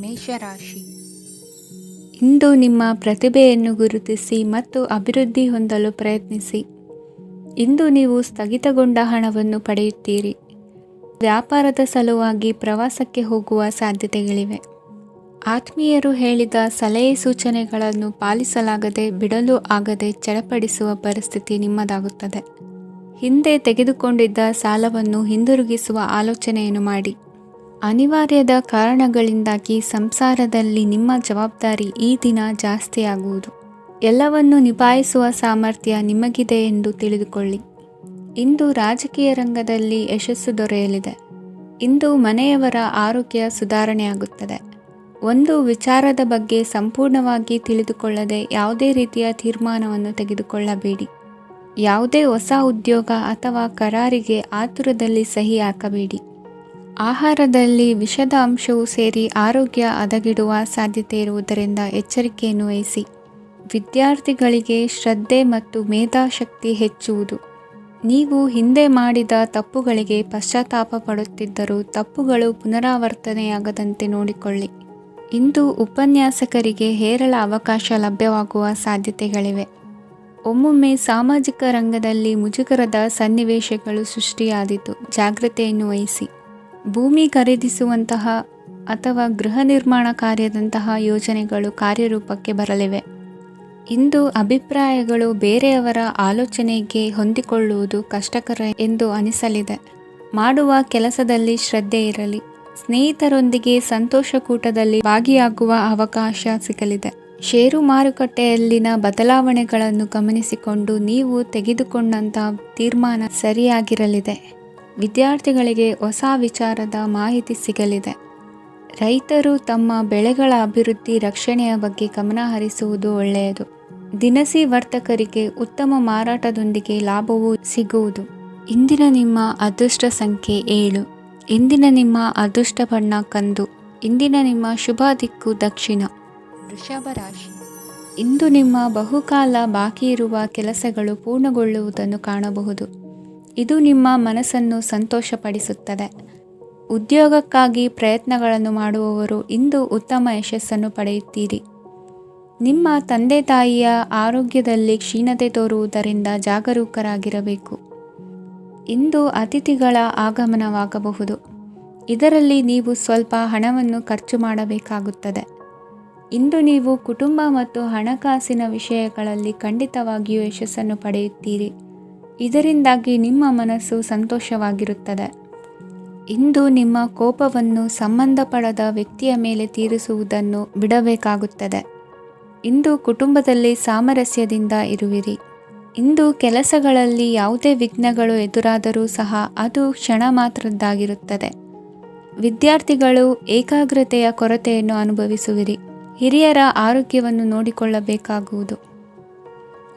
ಮೇಷರಾಶಿ. ಇಂದು ನಿಮ್ಮ ಪ್ರತಿಭೆಯನ್ನು ಗುರುತಿಸಿ ಮತ್ತು ಅಭಿವೃದ್ಧಿ ಹೊಂದಲು ಪ್ರಯತ್ನಿಸಿ. ಇಂದು ನೀವು ಸ್ಥಗಿತಗೊಂಡ ಹಣವನ್ನು ಪಡೆಯುತ್ತೀರಿ. ವ್ಯಾಪಾರದ ಸಲುವಾಗಿ ಪ್ರವಾಸಕ್ಕೆ ಹೋಗುವ ಸಾಧ್ಯತೆಗಳಿವೆ. ಆತ್ಮೀಯರು ಹೇಳಿದ ಸಲಹೆ ಸೂಚನೆಗಳನ್ನು ಪಾಲಿಸಲಾಗದೆ ಬಿಡಲು ಆಗದೆ ಚಡಪಡಿಸುವ ಪರಿಸ್ಥಿತಿ ನಿಮ್ಮದಾಗುತ್ತದೆ. ಹಿಂದೆ ತೆಗೆದುಕೊಂಡಿದ್ದ ಸಾಲವನ್ನು ಹಿಂದಿರುಗಿಸುವ ಆಲೋಚನೆಯನ್ನು ಮಾಡಿ. ಅನಿವಾರ್ಯದ ಕಾರಣಗಳಿಂದಾಗಿ ಸಂಸಾರದಲ್ಲಿ ನಿಮ್ಮ ಜವಾಬ್ದಾರಿ ಈ ದಿನ ಜಾಸ್ತಿಯಾಗುವುದು. ಎಲ್ಲವನ್ನು ನಿಭಾಯಿಸುವ ಸಾಮರ್ಥ್ಯ ನಿಮಗಿದೆ ಎಂದು ತಿಳಿದುಕೊಳ್ಳಿ. ಇಂದು ರಾಜಕೀಯ ರಂಗದಲ್ಲಿ ಯಶಸ್ಸು ದೊರೆಯಲಿದೆ. ಇಂದು ಮನೆಯವರ ಆರೋಗ್ಯ ಸುಧಾರಣೆಯಾಗುತ್ತದೆ. ಒಂದು ವಿಚಾರದ ಬಗ್ಗೆ ಸಂಪೂರ್ಣವಾಗಿ ತಿಳಿದುಕೊಳ್ಳದೆ ಯಾವುದೇ ರೀತಿಯ ತೀರ್ಮಾನವನ್ನು ತೆಗೆದುಕೊಳ್ಳಬೇಡಿ. ಯಾವುದೇ ಹೊಸ ಉದ್ಯೋಗ ಅಥವಾ ಕರಾರಿಗೆ ಆತುರದಲ್ಲಿ ಸಹಿ ಹಾಕಬೇಡಿ. ಆಹಾರದಲ್ಲಿ ವಿಷದ ಅಂಶವು ಸೇರಿ ಆರೋಗ್ಯ ಹದಗೆಡುವ ಸಾಧ್ಯತೆ ಇರುವುದರಿಂದ ಎಚ್ಚರಿಕೆಯನ್ನು ವಹಿಸಿ. ವಿದ್ಯಾರ್ಥಿಗಳಿಗೆ ಶ್ರದ್ಧೆ ಮತ್ತು ಮೇಧಾಶಕ್ತಿ ಹೆಚ್ಚುವುದು. ನೀವು ಹಿಂದೆ ಮಾಡಿದ ತಪ್ಪುಗಳಿಗೆ ಪಶ್ಚಾತ್ತಾಪ ಪಡುತ್ತಿದ್ದರೂ ತಪ್ಪುಗಳು ಪುನರಾವರ್ತನೆಯಾಗದಂತೆ ನೋಡಿಕೊಳ್ಳಿ. ಇಂದು ಉಪನ್ಯಾಸಕರಿಗೆ ಹೇರಳ ಅವಕಾಶ ಲಭ್ಯವಾಗುವ ಸಾಧ್ಯತೆಗಳಿವೆ. ಒಮ್ಮೊಮ್ಮೆ ಸಾಮಾಜಿಕ ರಂಗದಲ್ಲಿ ಮುಜುಗರದ ಸನ್ನಿವೇಶಗಳು ಸೃಷ್ಟಿಯಾದೀತು. ಜಾಗ್ರತೆಯನ್ನು ವಹಿಸಿ. ಭೂಮಿ ಖರೀದಿಸುವಂತಹ ಅಥವಾ ಗೃಹ ನಿರ್ಮಾಣ ಕಾರ್ಯದಂತಹ ಯೋಜನೆಗಳು ಕಾರ್ಯರೂಪಕ್ಕೆ ಬರಲಿವೆ. ಇಂದು ಅಭಿಪ್ರಾಯಗಳು ಬೇರೆಯವರ ಆಲೋಚನೆಗೆ ಹೊಂದಿಕೊಳ್ಳುವುದು ಕಷ್ಟಕರ ಎಂದು ಅನಿಸಲಿದೆ. ಮಾಡುವ ಕೆಲಸದಲ್ಲಿ ಶ್ರದ್ಧೆ ಇರಲಿ. ಸ್ನೇಹಿತರೊಂದಿಗೆ ಸಂತೋಷಕೂಟದಲ್ಲಿ ಭಾಗಿಯಾಗುವ ಅವಕಾಶ ಸಿಗಲಿದೆ. ಷೇರು ಮಾರುಕಟ್ಟೆಯಲ್ಲಿನ ಬದಲಾವಣೆಗಳನ್ನು ಗಮನಿಸಿಕೊಂಡು ನೀವು ತೆಗೆದುಕೊಂಡಂಥ ತೀರ್ಮಾನ ಸರಿಯಾಗಿರಲಿದೆ. ವಿದ್ಯಾರ್ಥಿಗಳಿಗೆ ಹೊಸ ವಿಚಾರದ ಮಾಹಿತಿ ಸಿಗಲಿದೆ. ರೈತರು ತಮ್ಮ ಬೆಳೆಗಳ ಅಭಿವೃದ್ಧಿ ರಕ್ಷಣೆಯ ಬಗ್ಗೆ ಗಮನ ಹರಿಸುವುದು ಒಳ್ಳೆಯದು. ದಿನಸಿ ವರ್ತಕರಿಗೆ ಉತ್ತಮ ಮಾರಾಟದೊಂದಿಗೆ ಲಾಭವೂ ಸಿಗುವುದು. ಇಂದಿನ ನಿಮ್ಮ ಅದೃಷ್ಟ ಸಂಖ್ಯೆ 7. ಇಂದಿನ ನಿಮ್ಮ ಅದೃಷ್ಟ ಬಣ್ಣ ಕಂದು. ಇಂದಿನ ನಿಮ್ಮ ಶುಭ ದಿಕ್ಕು ದಕ್ಷಿಣ. ವೃಷಭ ರಾಶಿ. ಇಂದು ನಿಮ್ಮ ಬಹುಕಾಲ ಬಾಕಿ ಇರುವ ಕೆಲಸಗಳು ಪೂರ್ಣಗೊಳ್ಳುವುದನ್ನು ಕಾಣಬಹುದು. ಇದು ನಿಮ್ಮ ಮನಸ್ಸನ್ನು ಸಂತೋಷಪಡಿಸುತ್ತದೆ. ಉದ್ಯೋಗಕ್ಕಾಗಿ ಪ್ರಯತ್ನಗಳನ್ನು ಮಾಡುವವರು ಇಂದು ಉತ್ತಮ ಯಶಸ್ಸನ್ನು ಪಡೆಯುತ್ತೀರಿ. ನಿಮ್ಮ ತಂದೆ ತಾಯಿಯ ಆರೋಗ್ಯದಲ್ಲಿ ಕ್ಷೀಣತೆ ತೋರುವುದರಿಂದ ಜಾಗರೂಕರಾಗಿರಬೇಕು. ಇಂದು ಅತಿಥಿಗಳ ಆಗಮನವಾಗಬಹುದು. ಇದರಲ್ಲಿ ನೀವು ಸ್ವಲ್ಪ ಹಣವನ್ನು ಖರ್ಚು ಮಾಡಬೇಕಾಗುತ್ತದೆ. ಇಂದು ನೀವು ಕುಟುಂಬ ಮತ್ತು ಹಣಕಾಸಿನ ವಿಷಯಗಳಲ್ಲಿ ಖಂಡಿತವಾಗಿಯೂ ಯಶಸ್ಸನ್ನು ಪಡೆಯುತ್ತೀರಿ. ಇದರಿಂದಾಗಿ ನಿಮ್ಮ ಮನಸ್ಸು ಸಂತೋಷವಾಗಿರುತ್ತದೆ. ಇಂದು ನಿಮ್ಮ ಕೋಪವನ್ನು ಸಂಬಂಧಪಡದ ವ್ಯಕ್ತಿಯ ಮೇಲೆ ತೀರಿಸುವುದನ್ನು ಬಿಡಬೇಕಾಗುತ್ತದೆ. ಇಂದು ಕುಟುಂಬದಲ್ಲಿ ಸಾಮರಸ್ಯದಿಂದ ಇರುವಿರಿ. ಇಂದು ಕೆಲಸಗಳಲ್ಲಿ ಯಾವುದೇ ವಿಘ್ನಗಳು ಎದುರಾದರೂ ಸಹ ಅದು ಕ್ಷಣ ಮಾತ್ರದ್ದಾಗಿರುತ್ತದೆ. ವಿದ್ಯಾರ್ಥಿಗಳು ಏಕಾಗ್ರತೆಯ ಕೊರತೆಯನ್ನು ಅನುಭವಿಸುವಿರಿ. ಹಿರಿಯರ ಆರೋಗ್ಯವನ್ನು ನೋಡಿಕೊಳ್ಳಬೇಕಾಗುವುದು.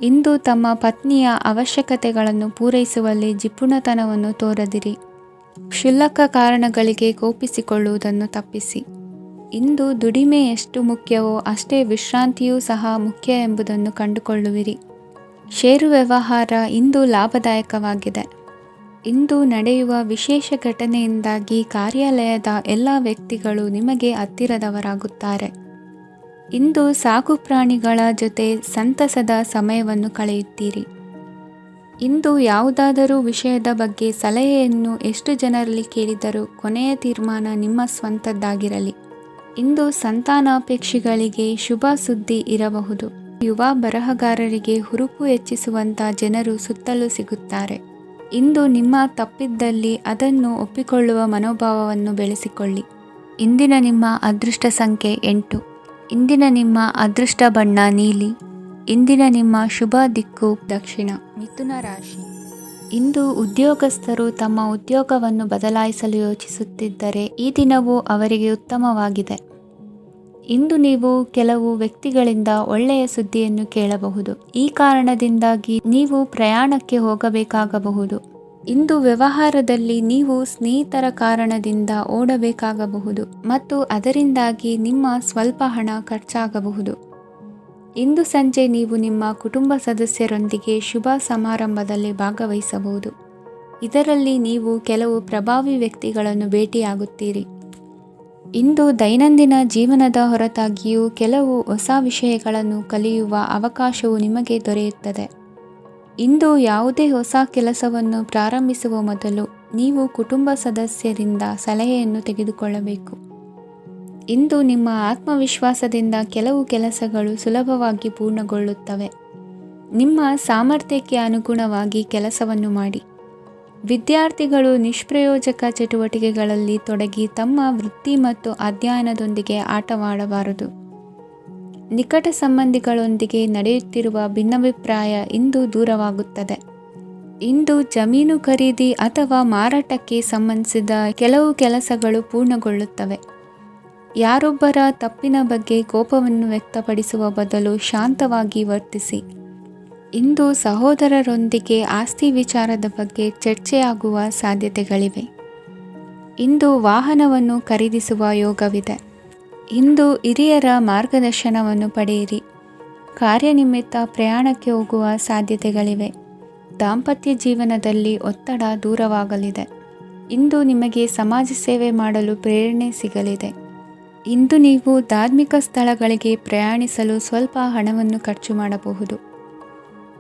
ಇಂದು ತಮ್ಮ ಪತ್ನಿಯ ಅವಶ್ಯಕತೆಗಳನ್ನು ಪೂರೈಸುವಲ್ಲಿ ಜಿಪುಣತನವನ್ನು ತೋರದಿರಿ. ಕ್ಷುಲ್ಲಕ ಕಾರಣಗಳಿಗೆ ಕೋಪಿಸಿಕೊಳ್ಳುವುದನ್ನು ತಪ್ಪಿಸಿ. ಇಂದು ದುಡಿಮೆ ಎಷ್ಟು ಮುಖ್ಯವೋ ಅಷ್ಟೇ ವಿಶ್ರಾಂತಿಯೂ ಸಹ ಮುಖ್ಯ ಎಂಬುದನ್ನು ಕಂಡುಕೊಳ್ಳುವಿರಿ. ಷೇರು ವ್ಯವಹಾರ ಇಂದು ಲಾಭದಾಯಕವಾಗಿದೆ. ಇಂದು ನಡೆಯುವ ವಿಶೇಷ ಘಟನೆಯಿಂದಾಗಿ ಕಾರ್ಯಾಲಯದ ಎಲ್ಲ ವ್ಯಕ್ತಿಗಳು ನಿಮಗೆ ಹತ್ತಿರದವರಾಗುತ್ತಾರೆ. ಇಂದು ಸಾಕು ಪ್ರಾಣಿಗಳ ಜೊತೆ ಸಂತಸದ ಸಮಯವನ್ನು ಕಳೆಯುತ್ತೀರಿ. ಇಂದು ಯಾವುದಾದರೂ ವಿಷಯದ ಬಗ್ಗೆ ಸಲಹೆಯನ್ನು ಎಷ್ಟು ಜನರಲ್ಲಿ ಕೇಳಿದರೂ ಕೊನೆಯ ತೀರ್ಮಾನ ನಿಮ್ಮ ಸ್ವಂತದ್ದಾಗಿರಲಿ. ಇಂದು ಸಂತಾನಾಪೇಕ್ಷಿಗಳಿಗೆ ಶುಭ ಸುದ್ದಿ ಇರಬಹುದು. ಯುವ ಬರಹಗಾರರಿಗೆ ಹುರುಪು ಹೆಚ್ಚಿಸುವಂಥ ಜನರು ಸುತ್ತಲೂ ಸಿಗುತ್ತಾರೆ. ಇಂದು ನಿಮ್ಮ ತಪ್ಪಿದ್ದಲ್ಲಿ ಅದನ್ನು ಒಪ್ಪಿಕೊಳ್ಳುವ ಮನೋಭಾವವನ್ನು ಬೆಳೆಸಿಕೊಳ್ಳಿ. ಇಂದಿನ ನಿಮ್ಮ ಅದೃಷ್ಟ ಸಂಖ್ಯೆ 8. ಇಂದಿನ ನಿಮ್ಮ ಅದೃಷ್ಟ ಬಣ್ಣ ನೀಲಿ. ಇಂದಿನ ನಿಮ್ಮ ಶುಭ ದಿಕ್ಕು ದಕ್ಷಿಣ. ಮಿಥುನ ರಾಶಿ. ಇಂದು ಉದ್ಯೋಗಸ್ಥರು ತಮ್ಮ ಉದ್ಯೋಗವನ್ನು ಬದಲಾಯಿಸಲು ಯೋಚಿಸುತ್ತಿದ್ದರೆ ಈ ದಿನವೂ ಅವರಿಗೆ ಉತ್ತಮವಾಗಿದೆ. ಇಂದು ನೀವು ಕೆಲವು ವ್ಯಕ್ತಿಗಳಿಂದ ಒಳ್ಳೆಯ ಸುದ್ದಿಯನ್ನು ಕೇಳಬಹುದು. ಈ ಕಾರಣದಿಂದಾಗಿ ನೀವು ಪ್ರಯಾಣಕ್ಕೆ ಹೋಗಬೇಕಾಗಬಹುದು. ಇಂದು ವ್ಯವಹಾರದಲ್ಲಿ ನೀವು ಸ್ನೇಹಿತರ ಕಾರಣದಿಂದ ಓಡಬೇಕಾಗಬಹುದು ಮತ್ತು ಅದರಿಂದಾಗಿ ನಿಮ್ಮ ಸ್ವಲ್ಪ ಹಣ ಖರ್ಚಾಗಬಹುದು. ಇಂದು ಸಂಜೆ ನೀವು ನಿಮ್ಮ ಕುಟುಂಬ ಸದಸ್ಯರೊಂದಿಗೆ ಶುಭ ಸಮಾರಂಭದಲ್ಲಿ ಭಾಗವಹಿಸಬಹುದು. ಇದರಲ್ಲಿ ನೀವು ಕೆಲವು ಪ್ರಭಾವಿ ವ್ಯಕ್ತಿಗಳನ್ನು ಭೇಟಿಯಾಗುತ್ತೀರಿ. ಇಂದು ದೈನಂದಿನ ಜೀವನದ ಹೊರತಾಗಿಯೂ ಕೆಲವು ಹೊಸ ವಿಷಯಗಳನ್ನು ಕಲಿಯುವ ಅವಕಾಶವು ನಿಮಗೆ ದೊರೆಯುತ್ತದೆ. ಇಂದು ಯಾವುದೇ ಹೊಸ ಕೆಲಸವನ್ನು ಪ್ರಾರಂಭಿಸುವ ಮೊದಲು ನೀವು ಕುಟುಂಬ ಸದಸ್ಯರಿಂದ ಸಲಹೆಯನ್ನು ತೆಗೆದುಕೊಳ್ಳಬೇಕು. ಇಂದು ನಿಮ್ಮ ಆತ್ಮವಿಶ್ವಾಸದಿಂದ ಕೆಲವು ಕೆಲಸಗಳು ಸುಲಭವಾಗಿ ಪೂರ್ಣಗೊಳ್ಳುತ್ತವೆ. ನಿಮ್ಮ ಸಾಮರ್ಥ್ಯಕ್ಕೆ ಅನುಗುಣವಾಗಿ ಕೆಲಸವನ್ನು ಮಾಡಿ. ವಿದ್ಯಾರ್ಥಿಗಳು ನಿಷ್ಪ್ರಯೋಜಕ ಚಟುವಟಿಕೆಗಳಲ್ಲಿ ತೊಡಗಿ ತಮ್ಮ ವೃತ್ತಿ ಮತ್ತು ಅಧ್ಯಯನದೊಂದಿಗೆ ಆಟವಾಡಬಾರದು. ನಿಕಟ ಸಂಬಂಧಿಗಳೊಂದಿಗೆ ನಡೆಯುತ್ತಿರುವ ಭಿನ್ನಾಭಿಪ್ರಾಯ ಇಂದು ದೂರವಾಗುತ್ತದೆ. ಇಂದು ಜಮೀನು ಖರೀದಿ ಅಥವಾ ಮಾರಾಟಕ್ಕೆ ಸಂಬಂಧಿಸಿದ ಕೆಲವು ಕೆಲಸಗಳು ಪೂರ್ಣಗೊಳ್ಳುತ್ತವೆ. ಯಾರೊಬ್ಬರ ತಪ್ಪಿನ ಬಗ್ಗೆ ಕೋಪವನ್ನು ವ್ಯಕ್ತಪಡಿಸುವ ಬದಲು ಶಾಂತವಾಗಿ ವರ್ತಿಸಿ. ಇಂದು ಸಹೋದರರೊಂದಿಗೆ ಆಸ್ತಿ ವಿಚಾರದ ಬಗ್ಗೆ ಚರ್ಚೆಯಾಗುವ ಸಾಧ್ಯತೆಗಳಿವೆ. ಇಂದು ವಾಹನವನ್ನು ಖರೀದಿಸುವ ಯೋಗವಿದೆ. ಇಂದು ಹಿರಿಯರ ಮಾರ್ಗದರ್ಶನವನ್ನು ಪಡೆಯಿರಿ. ಕಾರ್ಯನಿಮಿತ್ತ ಪ್ರಯಾಣಕ್ಕೆ ಹೋಗುವ ಸಾಧ್ಯತೆಗಳಿವೆ. ದಾಂಪತ್ಯ ಜೀವನದಲ್ಲಿ ಒತ್ತಡ ದೂರವಾಗಲಿದೆ. ಇಂದು ನಿಮಗೆ ಸಮಾಜ ಸೇವೆ ಮಾಡಲು ಪ್ರೇರಣೆ ಸಿಗಲಿದೆ. ಇಂದು ನೀವು ಧಾರ್ಮಿಕ ಸ್ಥಳಗಳಿಗೆ ಪ್ರಯಾಣಿಸಲು ಸ್ವಲ್ಪ ಹಣವನ್ನು ಖರ್ಚು ಮಾಡಬಹುದು.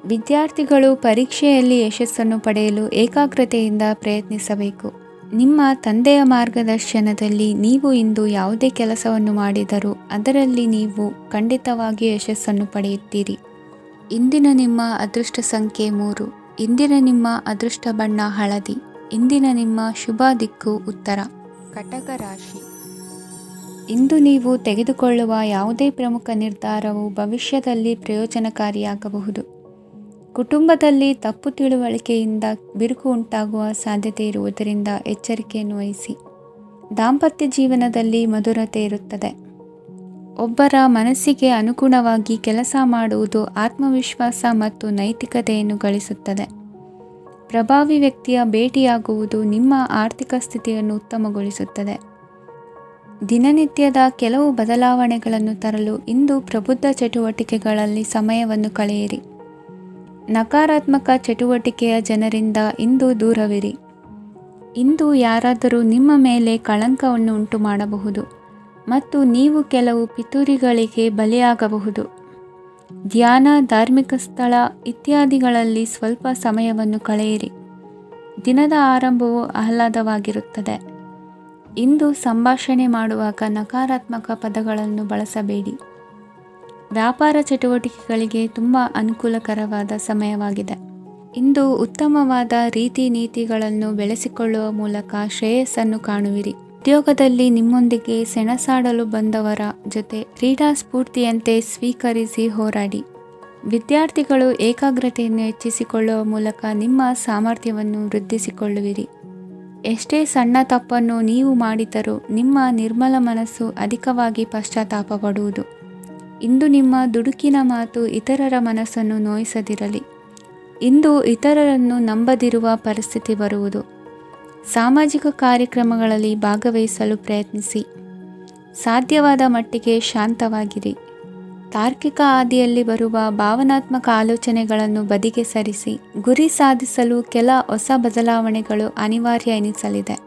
ವಿದ್ಯಾರ್ಥಿಗಳು ಪರೀಕ್ಷೆಯಲ್ಲಿ ಯಶಸ್ಸನ್ನು ಪಡೆಯಲು ಏಕಾಗ್ರತೆಯಿಂದ ಪ್ರಯತ್ನಿಸಬೇಕು. ನಿಮ್ಮ ತಂದೆಯ ಮಾರ್ಗದರ್ಶನದಲ್ಲಿ ನೀವು ಇಂದು ಯಾವುದೇ ಕೆಲಸವನ್ನು ಮಾಡಿದರೂ ಅದರಲ್ಲಿ ನೀವು ಖಂಡಿತವಾಗಿಯೂ ಯಶಸ್ಸನ್ನು ಪಡೆಯುತ್ತೀರಿ. ಇಂದಿನ ನಿಮ್ಮ ಅದೃಷ್ಟ ಸಂಖ್ಯೆ 3. ಇಂದಿನ ನಿಮ್ಮ ಅದೃಷ್ಟ ಬಣ್ಣ ಹಳದಿ. ಇಂದಿನ ನಿಮ್ಮ ಶುಭ ದಿಕ್ಕು ಉತ್ತರ. ಕಟಕ ರಾಶಿ. ಇಂದು ನೀವು ತೆಗೆದುಕೊಳ್ಳುವ ಯಾವುದೇ ಪ್ರಮುಖ ನಿರ್ಧಾರವು ಭವಿಷ್ಯದಲ್ಲಿ ಪ್ರಯೋಜನಕಾರಿಯಾಗಬಹುದು. ಕುಟುಂಬದಲ್ಲಿ ತಪ್ಪು ತಿಳುವಳಿಕೆಯಿಂದ ಬಿರುಕು ಉಂಟಾಗುವ ಸಾಧ್ಯತೆ ಇರುವುದರಿಂದ ಎಚ್ಚರಿಕೆಯನ್ನು ವಹಿಸಿ. ದಾಂಪತ್ಯ ಜೀವನದಲ್ಲಿ ಮಧುರತೆ ಇರುತ್ತದೆ. ಒಬ್ಬರ ಮನಸ್ಸಿಗೆ ಅನುಗುಣವಾಗಿ ಕೆಲಸ ಮಾಡುವುದು ಆತ್ಮವಿಶ್ವಾಸ ಮತ್ತು ನೈತಿಕತೆಯನ್ನು ಗಳಿಸುತ್ತದೆ. ಪ್ರಭಾವಿ ವ್ಯಕ್ತಿಯ ಭೇಟಿಯಾಗುವುದು ನಿಮ್ಮ ಆರ್ಥಿಕ ಸ್ಥಿತಿಯನ್ನು ಉತ್ತಮಗೊಳಿಸುತ್ತದೆ. ದಿನನಿತ್ಯದ ಕೆಲವು ಬದಲಾವಣೆಗಳನ್ನು ತರಲು ಇಂದು ಪ್ರಬುದ್ಧ ಚಟುವಟಿಕೆಗಳಲ್ಲಿ ಸಮಯವನ್ನು ಕಳೆಯಿರಿ. ನಕಾರಾತ್ಮಕ ಚಟುವಟಿಕೆಯ ಜನರಿಂದ ಇಂದು ದೂರವಿರಿ. ಇಂದು ಯಾರಾದರೂ ನಿಮ್ಮ ಮೇಲೆ ಕಳಂಕವನ್ನು ಉಂಟು ಮಾಡಬಹುದು ಮತ್ತು ನೀವು ಕೆಲವು ಪಿತೂರಿಗಳಿಗೆ ಬಲಿಯಾಗಬಹುದು. ಧ್ಯಾನ, ಧಾರ್ಮಿಕ ಸ್ಥಳ ಇತ್ಯಾದಿಗಳಲ್ಲಿ ಸ್ವಲ್ಪ ಸಮಯವನ್ನು ಕಳೆಯಿರಿ. ದಿನದ ಆರಂಭವು ಆಹ್ಲಾದವಾಗಿರುತ್ತದೆ. ಇಂದು ಸಂಭಾಷಣೆ ಮಾಡುವಾಗ ನಕಾರಾತ್ಮಕ ಪದಗಳನ್ನು ಬಳಸಬೇಡಿ. ವ್ಯಾಪಾರ ಚಟುವಟಿಕೆಗಳಿಗೆ ತುಂಬ ಅನುಕೂಲಕರವಾದ ಸಮಯವಾಗಿದೆ. ಇಂದು ಉತ್ತಮವಾದ ರೀತಿ ನೀತಿಗಳನ್ನು ಬೆಳೆಸಿಕೊಳ್ಳುವ ಮೂಲಕ ಶ್ರೇಯಸ್ಸನ್ನು ಕಾಣುವಿರಿ. ಉದ್ಯೋಗದಲ್ಲಿ ನಿಮ್ಮೊಂದಿಗೆ ಸೆಣಸಾಡಲು ಬಂದವರ ಜೊತೆ ಕ್ರೀಡಾ ಸ್ಫೂರ್ತಿಯಂತೆ ಸ್ವೀಕರಿಸಿ ಹೋರಾಡಿ. ವಿದ್ಯಾರ್ಥಿಗಳು ಏಕಾಗ್ರತೆಯನ್ನು ಹೆಚ್ಚಿಸಿಕೊಳ್ಳುವ ಮೂಲಕ ನಿಮ್ಮ ಸಾಮರ್ಥ್ಯವನ್ನು ವೃದ್ಧಿಸಿಕೊಳ್ಳುವಿರಿ. ಎಷ್ಟೇ ಸಣ್ಣ ತಪ್ಪನ್ನು ನೀವು ಮಾಡಿದರೂ ನಿಮ್ಮ ನಿರ್ಮಲ ಮನಸ್ಸು ಅಧಿಕವಾಗಿ ಪಶ್ಚಾತ್ತಾಪ ಪಡುವುದು. ಇಂದು ನಿಮ್ಮ ದುಡುಕಿನ ಮಾತು ಇತರರ ಮನಸ್ಸನ್ನು ನೋಯಿಸದಿರಲಿ. ಇಂದು ಇತರರನ್ನು ನಂಬದಿರುವ ಪರಿಸ್ಥಿತಿ ಬರುವುದು. ಸಾಮಾಜಿಕ ಕಾರ್ಯಕ್ರಮಗಳಲ್ಲಿ ಭಾಗವಹಿಸಲು ಪ್ರಯತ್ನಿಸಿ. ಸಾಧ್ಯವಾದ ಮಟ್ಟಿಗೆ ಶಾಂತವಾಗಿರಿ. ತಾರ್ಕಿಕ ಹಾದಿಯಲ್ಲಿ ಬರುವ ಭಾವನಾತ್ಮಕ ಆಲೋಚನೆಗಳನ್ನು ಬದಿಗೆ ಸರಿಸಿ. ಗುರಿ ಸಾಧಿಸಲು ಕೆಲ ಹೊಸ ಬದಲಾವಣೆಗಳು ಅನಿವಾರ್ಯ ಎನಿಸಲಿದೆ.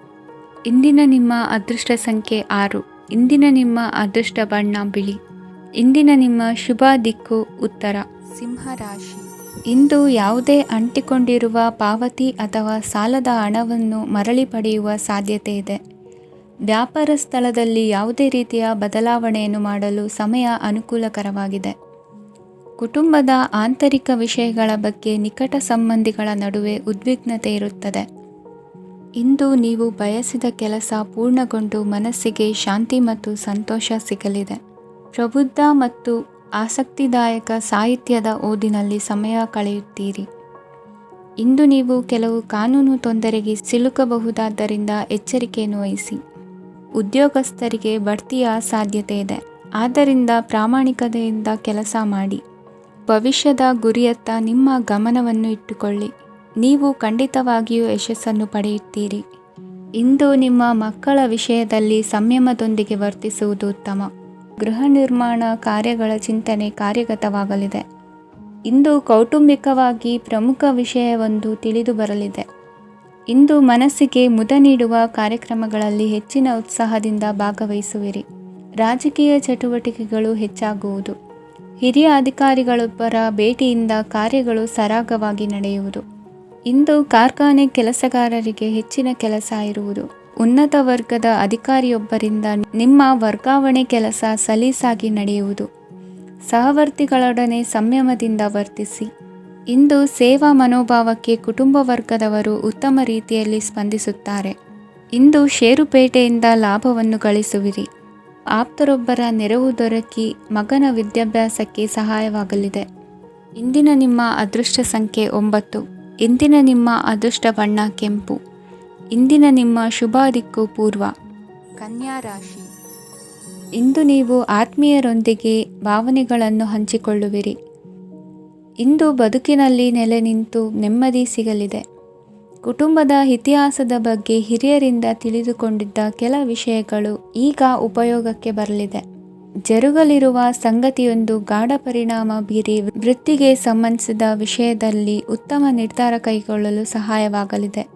ಇಂದಿನ ನಿಮ್ಮ ಅದೃಷ್ಟ ಸಂಖ್ಯೆ 6. ಇಂದಿನ ನಿಮ್ಮ ಅದೃಷ್ಟ ಬಣ್ಣ ಬಿಳಿ. ಇಂದಿನ ನಿಮ್ಮ ಶುಭ ದಿಕ್ಕು ಉತ್ತರ. ಸಿಂಹರಾಶಿ. ಇಂದು ಯಾವುದೇ ಅಂಟಿಕೊಂಡಿರುವ ಪಾವತಿ ಅಥವಾ ಸಾಲದ ಹಣವನ್ನು ಮರಳಿ ಪಡೆಯುವ ಸಾಧ್ಯತೆ ಇದೆ. ವ್ಯಾಪಾರ ಸ್ಥಳದಲ್ಲಿ ಯಾವುದೇ ರೀತಿಯ ಬದಲಾವಣೆಯನ್ನು ಮಾಡಲು ಸಮಯ ಅನುಕೂಲಕರವಾಗಿದೆ. ಕುಟುಂಬದ ಆಂತರಿಕ ವಿಷಯಗಳ ಬಗ್ಗೆ ನಿಕಟ ಸಂಬಂಧಿಗಳ ನಡುವೆ ಉದ್ವಿಗ್ನತೆ ಇರುತ್ತದೆ. ಇಂದು ನೀವು ಬಯಸಿದ ಕೆಲಸ ಪೂರ್ಣಗೊಂಡು ಮನಸ್ಸಿಗೆ ಶಾಂತಿ ಮತ್ತು ಸಂತೋಷ ಸಿಗಲಿದೆ. ಪ್ರಬುದ್ಧ ಮತ್ತು ಆಸಕ್ತಿದಾಯಕ ಸಾಹಿತ್ಯದ ಓದಿನಲ್ಲಿ ಸಮಯ ಕಳೆಯುತ್ತೀರಿ. ಇಂದು ನೀವು ಕೆಲವು ಕಾನೂನು ತೊಂದರೆಗೆ ಸಿಲುಕಬಹುದಾದ್ದರಿಂದ ಎಚ್ಚರಿಕೆಯನ್ನು ವಹಿಸಿ. ಉದ್ಯೋಗಸ್ಥರಿಗೆ ಬಡ್ತಿಯ ಸಾಧ್ಯತೆ ಇದೆ. ಆದ್ದರಿಂದ ಪ್ರಾಮಾಣಿಕತೆಯಿಂದ ಕೆಲಸ ಮಾಡಿ. ಭವಿಷ್ಯದ ಗುರಿಯತ್ತ ನಿಮ್ಮ ಗಮನವನ್ನು ಇಟ್ಟುಕೊಳ್ಳಿ. ನೀವು ಖಂಡಿತವಾಗಿಯೂ ಯಶಸ್ಸನ್ನು ಪಡೆಯುತ್ತೀರಿ. ಇಂದು ನಿಮ್ಮ ಮಕ್ಕಳ ವಿಷಯದಲ್ಲಿ ಸಂಯಮದೊಂದಿಗೆ ವರ್ತಿಸುವುದು ಉತ್ತಮ. ಗೃಹ ನಿರ್ಮಾಣ ಕಾರ್ಯಗಳ ಚಿಂತನೆ ಕಾರ್ಯಗತವಾಗಲಿದೆ. ಇಂದು ಕೌಟುಂಬಿಕವಾಗಿ ಪ್ರಮುಖ ವಿಷಯವೊಂದು ತಿಳಿದು ಬರಲಿದೆ. ಇಂದು ಮನಸ್ಸಿಗೆ ಮುದ ನೀಡುವ ಕಾರ್ಯಕ್ರಮಗಳಲ್ಲಿ ಹೆಚ್ಚಿನ ಉತ್ಸಾಹದಿಂದ ಭಾಗವಹಿಸುವಿರಿ. ರಾಜಕೀಯ ಚಟುವಟಿಕೆಗಳು ಹೆಚ್ಚಾಗುವುದು. ಹಿರಿಯ ಅಧಿಕಾರಿಗಳೊಬ್ಬರ ಭೇಟಿಯಿಂದ ಕಾರ್ಯಗಳು ಸರಾಗವಾಗಿ ನಡೆಯುವುದು. ಇಂದು ಕಾರ್ಖಾನೆ ಕೆಲಸಗಾರರಿಗೆ ಹೆಚ್ಚಿನ ಕೆಲಸ ಇರುವುದು. ಉನ್ನತ ವರ್ಗದ ಅಧಿಕಾರಿಯೊಬ್ಬರಿಂದ ನಿಮ್ಮ ವರ್ಗಾವಣೆ ಕೆಲಸ ಸಲೀಸಾಗಿ ನಡೆಯುವುದು. ಸಹವರ್ತಿಗಳೊಡನೆ ಸಂಯಮದಿಂದ ವರ್ತಿಸಿ. ಇಂದು ಸೇವಾ ಮನೋಭಾವಕ್ಕೆ ಕುಟುಂಬ ವರ್ಗದವರು ಉತ್ತಮ ರೀತಿಯಲ್ಲಿ ಸ್ಪಂದಿಸುತ್ತಾರೆ. ಇಂದು ಷೇರುಪೇಟೆಯಿಂದ ಲಾಭವನ್ನು ಗಳಿಸುವಿರಿ. ಆಪ್ತರೊಬ್ಬರ ನೆರವು ದೊರಕಿ ಮಗನ ವಿದ್ಯಾಭ್ಯಾಸಕ್ಕೆ ಸಹಾಯವಾಗಲಿದೆ. ಇಂದಿನ ನಿಮ್ಮ ಅದೃಷ್ಟ ಸಂಖ್ಯೆ 9. ಇಂದಿನ ನಿಮ್ಮ ಅದೃಷ್ಟ ಬಣ್ಣ ಕೆಂಪು. ಇಂದಿನ ನಿಮ್ಮ ಶುಭ ದಿಕ್ಕು ಪೂರ್ವ. ಕನ್ಯಾ ರಾಶಿ. ಇಂದು ನೀವು ಆತ್ಮೀಯರೊಂದಿಗೆ ಭಾವನೆಗಳನ್ನು ಹಂಚಿಕೊಳ್ಳುವಿರಿ. ಇಂದು ಬದುಕಿನಲ್ಲಿ ನೆಲೆ ನಿಂತು ನೆಮ್ಮದಿ ಸಿಗಲಿದೆ. ಕುಟುಂಬದ ಇತಿಹಾಸದ ಬಗ್ಗೆ ಹಿರಿಯರಿಂದ ತಿಳಿದುಕೊಂಡಿದ್ದ ಕೆಲ ವಿಷಯಗಳು ಈಗ ಉಪಯೋಗಕ್ಕೆ ಬರಲಿದೆ. ಜರುಗಲಿರುವ ಸಂಗತಿಯೊಂದು ಗಾಢ ಪರಿಣಾಮ ಬೀರಿ ವೃತ್ತಿಗೆ ಸಂಬಂಧಿಸಿದ ವಿಷಯದಲ್ಲಿ ಉತ್ತಮ ನಿರ್ಧಾರ ಕೈಗೊಳ್ಳಲು ಸಹಾಯವಾಗಲಿದೆ.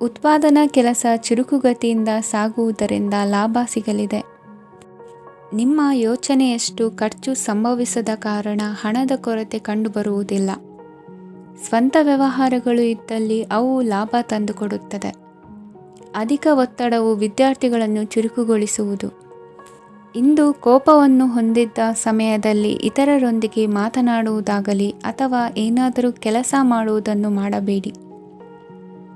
ಉತ್ಪಾದನಾ ಕೆಲಸ ಚುರುಕುಗತಿಯಿಂದ ಸಾಗುವುದರಿಂದ ಲಾಭ ಸಿಗಲಿದೆ. ನಿಮ್ಮ ಯೋಚನೆಯಷ್ಟು ಖರ್ಚು ಸಂಭವಿಸದ ಕಾರಣ ಹಣದ ಕೊರತೆ ಕಂಡುಬರುವುದಿಲ್ಲ. ಸ್ವಂತ ವ್ಯವಹಾರಗಳು ಇದ್ದಲ್ಲಿ ಅವು ಲಾಭ ತಂದುಕೊಡುತ್ತದೆ. ಅಧಿಕ ಒತ್ತಡವು ವಿದ್ಯಾರ್ಥಿಗಳನ್ನು ಚುರುಕುಗೊಳಿಸುವುದು. ಇಂದು ಕೋಪವನ್ನು ಹೊಂದಿದ್ದ ಸಮಯದಲ್ಲಿ ಇತರರೊಂದಿಗೆ ಮಾತನಾಡುವುದಾಗಲಿ ಅಥವಾ ಏನಾದರೂ ಕೆಲಸ ಮಾಡುವುದನ್ನು ಮಾಡಬೇಡಿ.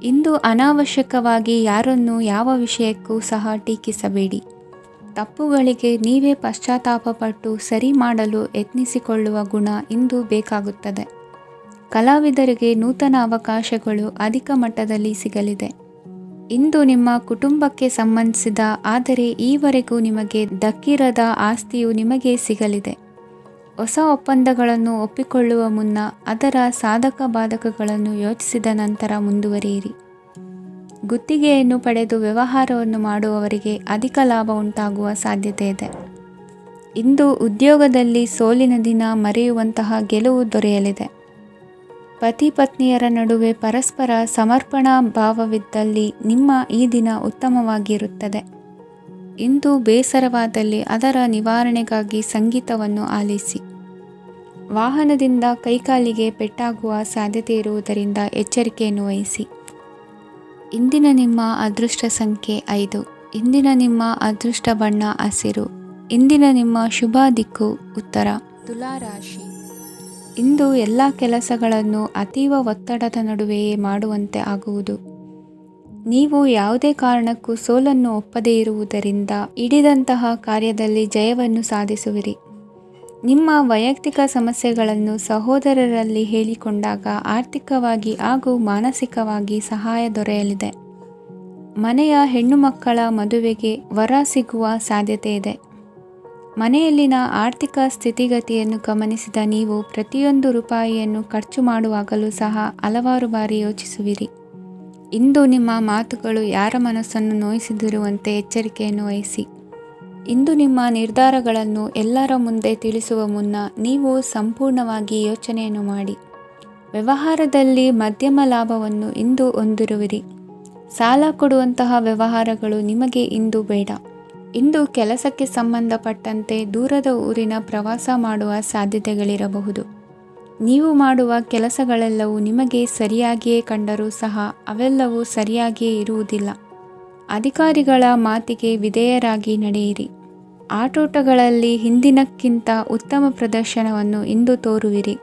ಇಂದು ಅನಾವಶ್ಯಕವಾಗಿ ಯಾರನ್ನೂ ಯಾವ ವಿಷಯಕ್ಕೂ ಸಹ ಟೀಕಿಸಬೇಡಿ. ತಪ್ಪುಗಳಿಗೆ ನೀವೇ ಪಶ್ಚಾತ್ತಾಪಪಟ್ಟು ಸರಿ ಮಾಡಲು ಯತ್ನಿಸಿಕೊಳ್ಳುವ ಗುಣ ಇಂದು ಬೇಕಾಗುತ್ತದೆ. ಕಲಾವಿದರಿಗೆ ನೂತನ ಅವಕಾಶಗಳು ಅಧಿಕ ಮಟ್ಟದಲ್ಲಿ ಸಿಗಲಿದೆ. ಇಂದು ನಿಮ್ಮ ಕುಟುಂಬಕ್ಕೆ ಸಂಬಂಧಿಸಿದ ಆದರೆ ಈವರೆಗೂ ನಿಮಗೆ ದಕ್ಕಿರದ ಆಸ್ತಿಯು ನಿಮಗೆ ಸಿಗಲಿದೆ. ಹೊಸ ಒಪ್ಪಂದಗಳನ್ನು ಒಪ್ಪಿಕೊಳ್ಳುವ ಮುನ್ನ ಅದರ ಸಾಧಕ ಬಾಧಕಗಳನ್ನು ಯೋಚಿಸಿದ ನಂತರ ಮುಂದುವರಿಯಿರಿ. ಗುತ್ತಿಗೆಯನ್ನು ಪಡೆದು ವ್ಯವಹಾರವನ್ನು ಮಾಡುವವರಿಗೆ ಅಧಿಕ ಲಾಭ ಉಂಟಾಗುವ ಸಾಧ್ಯತೆ ಇದೆ. ಇಂದು ಉದ್ಯೋಗದಲ್ಲಿ ಸೋಲಿನ ದಿನ ಮರೆಯುವಂತಹ ಗೆಲುವು ದೊರೆಯಲಿದೆ. ಪತಿ ಪತ್ನಿಯರ ನಡುವೆ ಪರಸ್ಪರ ಸಮರ್ಪಣಾ ಭಾವವಿದ್ದಲ್ಲಿ ನಿಮ್ಮ ಈ ದಿನ ಉತ್ತಮವಾಗಿರುತ್ತದೆ. ಇಂದು ಬೇಸರವಾದಲ್ಲಿ ಅದರ ನಿವಾರಣೆಗಾಗಿ ಸಂಗೀತವನ್ನು ಆಲಿಸಿ. ವಾಹನದಿಂದ ಕೈಕಾಲಿಗೆ ಪೆಟ್ಟಾಗುವ ಸಾಧ್ಯತೆ ಇರುವುದರಿಂದ ಎಚ್ಚರಿಕೆಯನ್ನು ವಹಿಸಿ. ಇಂದಿನ ನಿಮ್ಮ ಅದೃಷ್ಟ ಸಂಖ್ಯೆ 5. ಇಂದಿನ ನಿಮ್ಮ ಅದೃಷ್ಟ ಬಣ್ಣ ಹಸಿರು. ಇಂದಿನ ನಿಮ್ಮ ಶುಭ ದಿಕ್ಕು ಉತ್ತರ. ತುಲಾ ರಾಶಿ. ಇಂದು ಎಲ್ಲ ಕೆಲಸಗಳನ್ನು ಅತೀವ ಒತ್ತಡದ ನಡುವೆಯೇ ಮಾಡುವಂತೆ ಆಗುವುದು. ನೀವು ಯಾವುದೇ ಕಾರಣಕ್ಕೂ ಸೋಲನ್ನು ಒಪ್ಪದೇ ಇರುವುದರಿಂದ ಹಿಡಿದಂತಹ ಕಾರ್ಯದಲ್ಲಿ ಜಯವನ್ನು ಸಾಧಿಸುವಿರಿ. ನಿಮ್ಮ ವೈಯಕ್ತಿಕ ಸಮಸ್ಯೆಗಳನ್ನು ಸಹೋದರರಲ್ಲಿ ಹೇಳಿಕೊಂಡಾಗ ಆರ್ಥಿಕವಾಗಿ ಹಾಗೂ ಮಾನಸಿಕವಾಗಿ ಸಹಾಯ ದೊರೆಯಲಿದೆ. ಮನೆಯ ಹೆಣ್ಣು ಮಕ್ಕಳ ಮದುವೆಗೆ ವರ ಸಿಗುವ ಸಾಧ್ಯತೆ ಇದೆ. ಮನೆಯಲ್ಲಿನ ಆರ್ಥಿಕ ಸ್ಥಿತಿಗತಿಯನ್ನು ಗಮನಿಸಿದ ನೀವು ಪ್ರತಿಯೊಂದು ರೂಪಾಯಿಯನ್ನು ಖರ್ಚು ಮಾಡುವಾಗಲೂ ಸಹ ಹಲವಾರು ಬಾರಿ ಯೋಚಿಸುವಿರಿ. ಇಂದು ನಿಮ್ಮ ಮಾತುಗಳು ಯಾರ ಮನಸ್ಸನ್ನು ನೋಯಿಸಿದಿರುವಂತೆ ಎಚ್ಚರಿಕೆಯನ್ನು ವಹಿಸಿ. ಇಂದು ನಿಮ್ಮ ನಿರ್ಧಾರಗಳನ್ನು ಎಲ್ಲರ ಮುಂದೆ ತಿಳಿಸುವ ಮುನ್ನ ನೀವು ಸಂಪೂರ್ಣವಾಗಿ ಯೋಚನೆಯನ್ನು ಮಾಡಿ. ವ್ಯವಹಾರದಲ್ಲಿ ಮಧ್ಯಮ ಲಾಭವನ್ನು ಇಂದು ಹೊಂದಿರುವಿರಿ. ಸಾಲ ಕೊಡುವಂತಹ ವ್ಯವಹಾರಗಳು ನಿಮಗೆ ಇಂದು ಬೇಡ. ಇಂದು ಕೆಲಸಕ್ಕೆ ಸಂಬಂಧಪಟ್ಟಂತೆ ದೂರದ ಊರಿನ ಪ್ರವಾಸ ಮಾಡುವ ಸಾಧ್ಯತೆಗಳಿರಬಹುದು. ನೀವು ಮಾಡುವ ಕೆಲಸಗಳೆಲ್ಲವೂ ನಿಮಗೆ ಸರಿಯಾಗಿಯೇ ಕಂಡರೂ ಸಹ ಅವೆಲ್ಲವೂ ಸರಿಯಾಗಿಯೇ ಇರುವುದಿಲ್ಲ. ಅಧಿಕಾರಿಗಳ ಮಾತಿಗೆ ವಿಧೇಯರಾಗಿ ನಡೆಯಿರಿ. ಆಟೋಟಗಳಲ್ಲಿ ಹಿಂದಿನಕ್ಕಿಂತ ಉತ್ತಮ ಪ್ರದರ್ಶನವನ್ನು ಇಂದು ತೋರುವಿರಿ.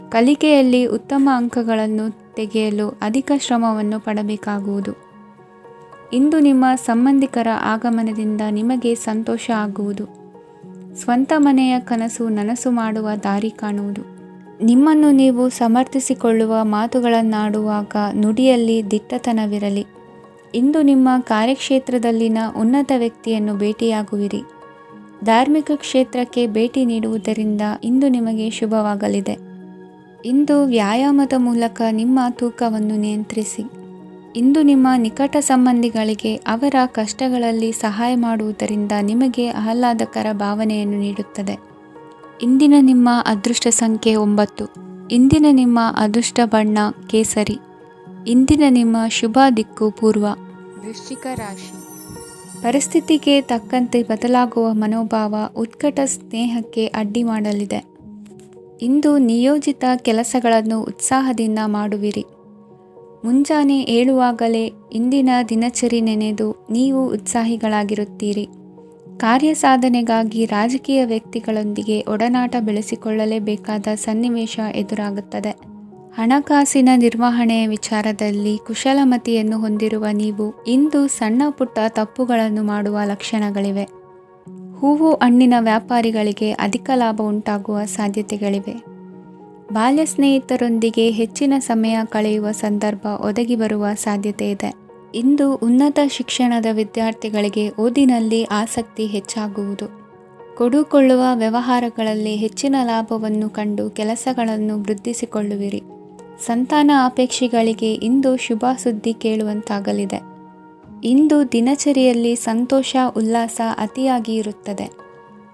ಕಲಿಕೆಯಲ್ಲಿ ಉತ್ತಮ ಅಂಕಗಳನ್ನು ತೆಗೆಯಲು ಅಧಿಕ ಶ್ರಮವನ್ನು ಪಡಬೇಕಾಗುವುದು. ಇಂದು ನಿಮ್ಮ ಸಂಬಂಧಿಕರ ಆಗಮನದಿಂದ ನಿಮಗೆ ಸಂತೋಷ ಆಗುವುದು. ಸ್ವಂತ ಮನೆಯ ಕನಸು ನನಸು ಮಾಡುವ ದಾರಿ ಕಾಣುವುದು. ನಿಮ್ಮನ್ನು ನೀವು ಸಮರ್ಥಿಸಿಕೊಳ್ಳುವ ಮಾತುಗಳನ್ನಾಡುವಾಗ ನುಡಿಯಲ್ಲಿ ದಿಟ್ಟತನವಿರಲಿ. ಇಂದು ನಿಮ್ಮ ಕಾರ್ಯಕ್ಷೇತ್ರದಲ್ಲಿನ ಉನ್ನತ ವ್ಯಕ್ತಿಯನ್ನು ಭೇಟಿಯಾಗುವಿರಿ. ಧಾರ್ಮಿಕ ಕ್ಷೇತ್ರಕ್ಕೆ ಭೇಟಿ ನೀಡುವುದರಿಂದ ಇಂದು ನಿಮಗೆ ಶುಭವಾಗಲಿದೆ. ಇಂದು ವ್ಯಾಯಾಮದ ಮೂಲಕ ನಿಮ್ಮ ತೂಕವನ್ನು ನಿಯಂತ್ರಿಸಿ. ಇಂದು ನಿಮ್ಮ ನಿಕಟ ಸಂಬಂಧಿಗಳಿಗೆ ಅವರ ಕಷ್ಟಗಳಲ್ಲಿ ಸಹಾಯ ಮಾಡುವುದರಿಂದ ನಿಮಗೆ ಆಹ್ಲಾದಕರ ಭಾವನೆಯನ್ನು ನೀಡುತ್ತದೆ. ಇಂದಿನ ನಿಮ್ಮ ಅದೃಷ್ಟ ಸಂಖ್ಯೆ 9. ಇಂದಿನ ನಿಮ್ಮ ಅದೃಷ್ಟ ಬಣ್ಣ ಕೇಸರಿ. ಇಂದಿನ ನಿಮ್ಮ ಶುಭ ದಿಕ್ಕು ಪೂರ್ವ. ವೃಶ್ಚಿಕ ರಾಶಿ. ಪರಿಸ್ಥಿತಿಗೆ ತಕ್ಕಂತೆ ಬದಲಾಗುವ ಮನೋಭಾವ ಉತ್ಕಟ ಸ್ನೇಹಕ್ಕೆ ಅಡ್ಡಿ ಮಾಡಲಿದೆ. ಇಂದು ನಿಯೋಜಿತ ಕೆಲಸಗಳನ್ನು ಉತ್ಸಾಹದಿಂದ ಮಾಡುವಿರಿ. ಮುಂಜಾನೆ ಏಳುವಾಗಲೇ ಇಂದಿನ ದಿನಚರಿ ನೆನೆದು ನೀವು ಉತ್ಸಾಹಿಗಳಾಗಿರುತ್ತೀರಿ. ಕಾರ್ಯಸಾಧನೆಗಾಗಿ ರಾಜಕೀಯ ವ್ಯಕ್ತಿಗಳೊಂದಿಗೆ ಒಡನಾಟ ಬೆಳೆಸಿಕೊಳ್ಳಲೇಬೇಕಾದ ಸನ್ನಿವೇಶ ಎದುರಾಗುತ್ತದೆ. ಹಣಕಾಸಿನ ನಿರ್ವಹಣೆಯ ವಿಚಾರದಲ್ಲಿ ಕುಶಲಮತಿಯನ್ನು ಹೊಂದಿರುವ ನೀವು ಇಂದು ಸಣ್ಣ ಪುಟ್ಟ ತಪ್ಪುಗಳನ್ನು ಮಾಡುವ ಲಕ್ಷಣಗಳಿವೆ. ಹೂವು ಹಣ್ಣಿನ ವ್ಯಾಪಾರಿಗಳಿಗೆ ಅಧಿಕ ಲಾಭ ಉಂಟಾಗುವ ಸಾಧ್ಯತೆಗಳಿವೆ. ಬಾಲ್ಯ ಸ್ನೇಹಿತರೊಂದಿಗೆ ಹೆಚ್ಚಿನ ಸಮಯ ಕಳೆಯುವ ಸಂದರ್ಭ ಒದಗಿ ಬರುವ ಸಾಧ್ಯತೆ ಇದೆ. ಇಂದು ಉನ್ನತ ಶಿಕ್ಷಣದ ವಿದ್ಯಾರ್ಥಿಗಳಿಗೆ ಓದಿನಲ್ಲಿ ಆಸಕ್ತಿ ಹೆಚ್ಚಾಗುವುದು. ಕೊಡುಕೊಳ್ಳುವ ವ್ಯವಹಾರಗಳಲ್ಲಿ ಹೆಚ್ಚಿನ ಲಾಭವನ್ನು ಕಂಡು ಕೆಲಸಗಳನ್ನು ವೃದ್ಧಿಸಿಕೊಳ್ಳುವಿರಿ. ಸಂತಾನ ಅಪೇಕ್ಷಿಗಳಿಗೆ ಇಂದು ಶುಭ ಸುದ್ದಿ ಕೇಳುವಂತಾಗಲಿದೆ. ಇಂದು ದಿನಚರಿಯಲ್ಲಿ ಸಂತೋಷ ಉಲ್ಲಾಸ ಅತಿಯಾಗಿ ಇರುತ್ತದೆ.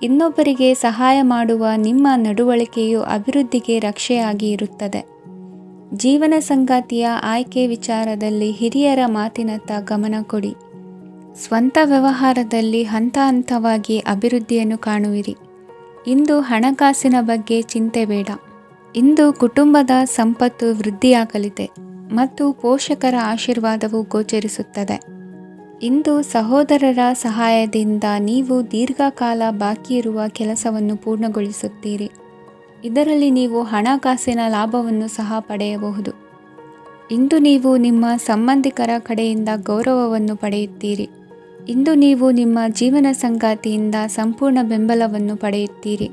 ಇನ್ನೊಬ್ಬರಿಗೆ ಸಹಾಯ ಮಾಡುವ ನಿಮ್ಮ ನಡವಳಿಕೆಯು ಅಭಿವೃದ್ಧಿಗೆ ರಕ್ಷೆಯಾಗಿ ಇರುತ್ತದೆ. ಜೀವನ ಸಂಗಾತಿಯ ಆಯ್ಕೆ ವಿಚಾರದಲ್ಲಿ ಹಿರಿಯರ ಮಾತಿನತ್ತ ಗಮನ ಕೊಡಿ. ಸ್ವಂತ ವ್ಯವಹಾರದಲ್ಲಿ ಹಂತ ಹಂತವಾಗಿ ಅಭಿವೃದ್ಧಿಯನ್ನು ಕಾಣುವಿರಿ. ಇಂದು ಹಣಕಾಸಿನ ಬಗ್ಗೆ ಚಿಂತೆ ಬೇಡ. ಇಂದು ಕುಟುಂಬದ ಸಂಪತ್ತು ವೃದ್ಧಿಯಾಗಲಿದೆ ಮತ್ತು ಪೋಷಕರ ಆಶೀರ್ವಾದವು ಗೋಚರಿಸುತ್ತದೆ. ಇಂದು ಸಹೋದರರ ಸಹಾಯದಿಂದ ನೀವು ದೀರ್ಘಕಾಲ ಬಾಕಿ ಇರುವ ಕೆಲಸವನ್ನು ಪೂರ್ಣಗೊಳಿಸುತ್ತೀರಿ. ಇದರಲ್ಲಿ ನೀವು ಹಣಕಾಸಿನ ಲಾಭವನ್ನು ಸಹ ಪಡೆಯಬಹುದು. ಇಂದು ನೀವು ನಿಮ್ಮ ಸಂಬಂಧಿಕರ ಕಡೆಯಿಂದ ಗೌರವವನ್ನು ಪಡೆಯುತ್ತೀರಿ. ಇಂದು ನೀವು ನಿಮ್ಮ ಜೀವನ ಸಂಗಾತಿಯಿಂದ ಸಂಪೂರ್ಣ ಬೆಂಬಲವನ್ನು ಪಡೆಯುತ್ತೀರಿ.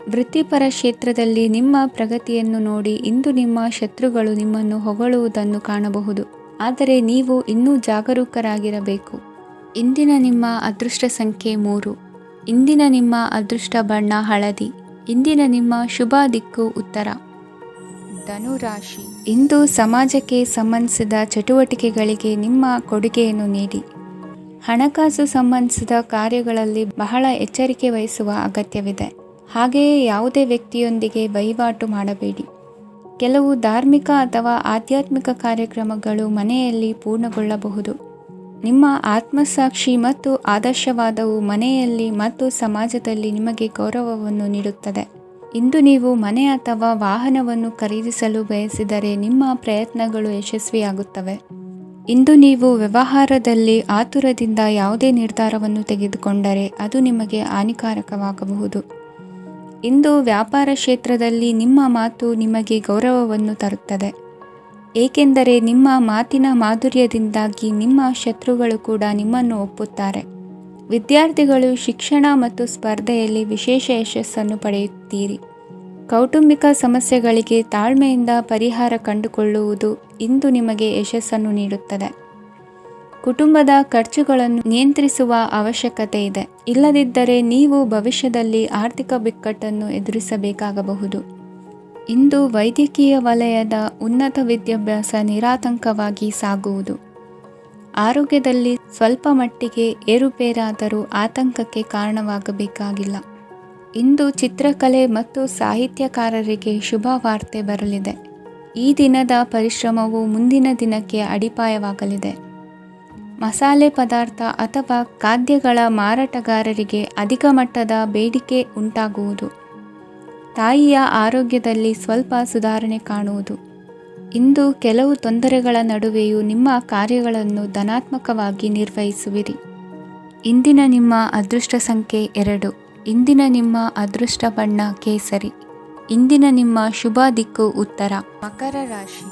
ವೃತ್ತಿಪರ ಕ್ಷೇತ್ರದಲ್ಲಿ ನಿಮ್ಮ ಪ್ರಗತಿಯನ್ನು ನೋಡಿ ಇಂದು ನಿಮ್ಮ ಶತ್ರುಗಳು ನಿಮ್ಮನ್ನು ಹೊಗಳುವುದನ್ನು ಕಾಣಬಹುದು. ಆದರೆ ನೀವು ಇನ್ನೂ ಜಾಗರೂಕರಾಗಿರಬೇಕು. ಇಂದಿನ ನಿಮ್ಮ ಅದೃಷ್ಟ ಸಂಖ್ಯೆ 3. ಇಂದಿನ ನಿಮ್ಮ ಅದೃಷ್ಟ ಬಣ್ಣ ಹಳದಿ. ಇಂದಿನ ನಿಮ್ಮ ಶುಭ ದಿಕ್ಕು ಉತ್ತರ. ಧನು ರಾಶಿ. ಇಂದು ಸಮಾಜಕ್ಕೆ ಸಂಬಂಧಿಸಿದ ಚಟುವಟಿಕೆಗಳಿಗೆ ನಿಮ್ಮ ಕೊಡುಗೆಯನ್ನು ನೀಡಿ. ಹಣಕಾಸು ಸಂಬಂಧಿಸಿದ ಕಾರ್ಯಗಳಲ್ಲಿ ಬಹಳ ಎಚ್ಚರಿಕೆ ವಹಿಸುವ ಅಗತ್ಯವಿದೆ. ಹಾಗೆಯೇ ಯಾವುದೇ ವ್ಯಕ್ತಿಯೊಂದಿಗೆ ವಹಿವಾಟು ಮಾಡಬೇಡಿ. ಕೆಲವು ಧಾರ್ಮಿಕ ಅಥವಾ ಆಧ್ಯಾತ್ಮಿಕ ಕಾರ್ಯಕ್ರಮಗಳು ಮನೆಯಲ್ಲಿ ಪೂರ್ಣಗೊಳ್ಳಬಹುದು. ನಿಮ್ಮ ಆತ್ಮಸಾಕ್ಷಿ ಮತ್ತು ಆದರ್ಶವಾದವು ಮನೆಯಲ್ಲಿ ಮತ್ತು ಸಮಾಜದಲ್ಲಿ ನಿಮಗೆ ಗೌರವವನ್ನು ನೀಡುತ್ತದೆ. ಇಂದು ನೀವು ಮನೆ ಅಥವಾ ವಾಹನವನ್ನು ಖರೀದಿಸಲು ಬಯಸಿದರೆ ನಿಮ್ಮ ಪ್ರಯತ್ನಗಳು ಯಶಸ್ವಿಯಾಗುತ್ತವೆ. ಇಂದು ನೀವು ವ್ಯವಹಾರದಲ್ಲಿ ಆತುರದಿಂದ ಯಾವುದೇ ನಿರ್ಧಾರವನ್ನು ತೆಗೆದುಕೊಂಡರೆ ಅದು ನಿಮಗೆ ಹಾನಿಕಾರಕವಾಗಬಹುದು. ಇಂದು ವ್ಯಾಪಾರ ಕ್ಷೇತ್ರದಲ್ಲಿ ನಿಮ್ಮ ಮಾತು ನಿಮಗೆ ಗೌರವವನ್ನು ತರುತ್ತದೆ. ಏಕೆಂದರೆ ನಿಮ್ಮ ಮಾತಿನ ಮಾಧುರ್ಯದಿಂದಾಗಿ ನಿಮ್ಮ ಶತ್ರುಗಳು ಕೂಡ ನಿಮ್ಮನ್ನು ಒಪ್ಪುತ್ತಾರೆ. ವಿದ್ಯಾರ್ಥಿಗಳು ಶಿಕ್ಷಣ ಮತ್ತು ಸ್ಪರ್ಧೆಯಲ್ಲಿ ವಿಶೇಷ ಯಶಸ್ಸನ್ನು ಪಡೆಯುತ್ತೀರಿ. ಕೌಟುಂಬಿಕ ಸಮಸ್ಯೆಗಳಿಗೆ ತಾಳ್ಮೆಯಿಂದ ಪರಿಹಾರ ಕಂಡುಕೊಳ್ಳುವುದು ಇಂದು ನಿಮಗೆ ಯಶಸ್ಸನ್ನು ನೀಡುತ್ತದೆ. ಕುಟುಂಬದ ಖರ್ಚುಗಳನ್ನು ನಿಯಂತ್ರಿಸುವ ಅವಶ್ಯಕತೆ ಇದೆ. ಇಲ್ಲದಿದ್ದರೆ ನೀವು ಭವಿಷ್ಯದಲ್ಲಿ ಆರ್ಥಿಕ ಬಿಕ್ಕಟ್ಟನ್ನು ಎದುರಿಸಬೇಕಾಗಬಹುದು. ಇಂದು ವೈದ್ಯಕೀಯ ವಲಯದ ಉನ್ನತ ವಿದ್ಯಾಭ್ಯಾಸ ನಿರಾತಂಕವಾಗಿ ಸಾಗುವುದು. ಆರೋಗ್ಯದಲ್ಲಿ ಸ್ವಲ್ಪ ಮಟ್ಟಿಗೆ ಏರುಪೇರಾದರೂ ಆತಂಕಕ್ಕೆ ಕಾರಣವಾಗಬೇಕಾಗಿಲ್ಲ. ಇಂದು ಚಿತ್ರಕಲೆ ಮತ್ತು ಸಾಹಿತ್ಯಕಾರರಿಗೆ ಶುಭ ವಾರ್ತೆ ಬರಲಿದೆ. ಈ ದಿನದ ಪರಿಶ್ರಮವು ಮುಂದಿನ ದಿನಕ್ಕೆ ಅಡಿಪಾಯವಾಗಲಿದೆ. ಮಸಾಲೆ ಪದಾರ್ಥ ಅಥವಾ ಖಾದ್ಯಗಳ ಮಾರಾಟಗಾರರಿಗೆ ಅಧಿಕ ಮಟ್ಟದ ಬೇಡಿಕೆ ಉಂಟಾಗುವುದು. ತಾಯಿಯ ಆರೋಗ್ಯದಲ್ಲಿ ಸ್ವಲ್ಪ ಸುಧಾರಣೆ ಕಾಣುವುದು. ಇಂದು ಕೆಲವು ತೊಂದರೆಗಳ ನಡುವೆಯೂ ನಿಮ್ಮ ಕಾರ್ಯಗಳನ್ನು ಧನಾತ್ಮಕವಾಗಿ ನಿರ್ವಹಿಸುವಿರಿ. ಇಂದಿನ ನಿಮ್ಮ ಅದೃಷ್ಟ ಸಂಖ್ಯೆ 2. ಇಂದಿನ ನಿಮ್ಮ ಅದೃಷ್ಟ ಬಣ್ಣ ಕೇಸರಿ. ಇಂದಿನ ನಿಮ್ಮ ಶುಭ ದಿಕ್ಕು ಉತ್ತರ. ಮಕರ ರಾಶಿ.